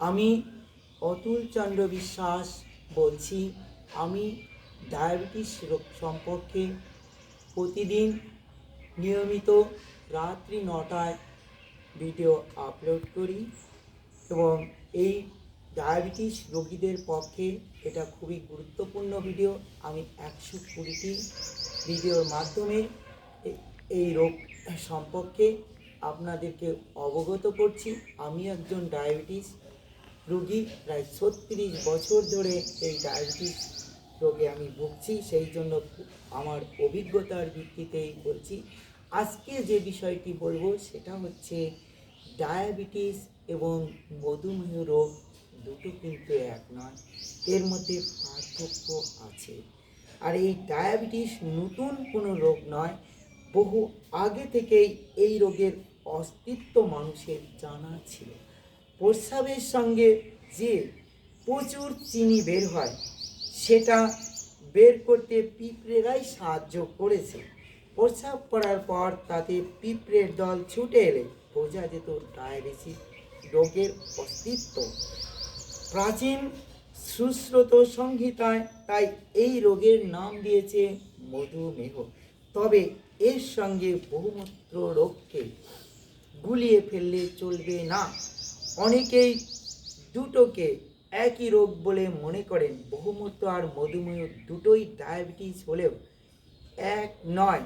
আমি অতুল চন্দ্র বিশ্বাস বলছি। আমি ডায়াবেটিস রোগ সম্পর্কে প্রতিদিন নিয়মিত রাত্রি 9টায় ভিডিও আপলোড করি এবং এই ডায়াবেটিস রোগীদের পক্ষে এটা খুবই গুরুত্বপূর্ণ ভিডিও। আমি 120টি ভিডিওর মাধ্যমে এই রোগ সম্পর্কে আপনাদেরকে অবগত করছি। আমি একজন ডায়াবেটিস রোগী, প্রায় 36 বছর ধরে এই ডায়াবেটিস রোগে আমি ভুগছি, সেই জন্য আমার অভিজ্ঞতার ভিত্তিতেই বলছি। আজকে যে বিষয়টি বলবো সেটা হচ্ছে ডায়াবেটিস এবং মধুমেহ রোগ দুটো কিন্তু এক নয়, এর মধ্যে পার্থক্য আছে। আর এই ডায়াবেটিস নতুন কোনো রোগ নয়, বহু আগে থেকেই এই রোগের অস্তিত্ব মানুষের জানা ছিল। প্রস্রাবের সঙ্গে যে প্রচুর চিনি বের হয় সেটা বের করতে পিঁপড়েরাই সাহায্য করেছে। প্রস্রাব করার পর তাতে পিঁপড়ের দল ছুটে এলে বোঝা যেত ডায়াবেটিস রোগের অস্তিত্ব। প্রাচীন সুশ্রুত সংহিতায় তাই এই রোগের নাম দিয়েছে মধুমেহ। তবে এর সঙ্গে বহুমূত্র রোগকে গুলিয়ে ফেললে চলবে না। অনেকেই দুটোকে একই রোগ বলে মনে করেন। বহুমূত্র আর মধুমেহ দুটোই ডায়াবেটিস হলেও এক নয়।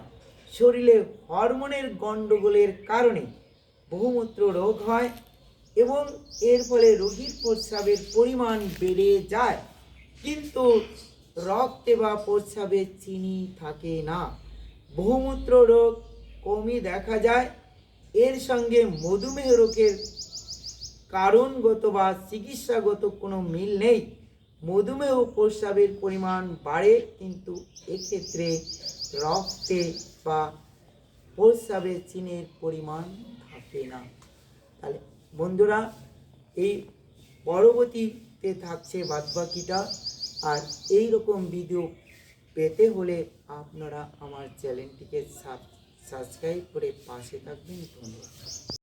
শরীরে হরমোনের গণ্ডগোলের কারণে বহুমূত্র রোগ হয় এবং এর ফলে রোগীর প্রস্রাবের পরিমাণ বেড়ে যায়, কিন্তু রক্তে বা প্রস্রাবে চিনি থাকে না। বহুমূত্র রোগ কমই দেখা যায়। এর সঙ্গে মধুমেহ রোগের কারণগত বা চিকিৎসাগত কোনো মিল নেই। মধুমেহ প্রস্রাবের পরিমাণ বাড়ে, কিন্তু এক্ষেত্রে রক্তে বা প্রস্রাবে চিনির পরিমাণ থাকে না। তাহলে বন্ধুরা, এই পরবর্তীতে থাকছে বাদবাকিটা। আর এই রকম ভিডিও পেতে হলে আপনারা আমার চ্যানেলটিকে সাবস্ক্রাইব করে পাশে থাকবেন। ধন্যবাদ।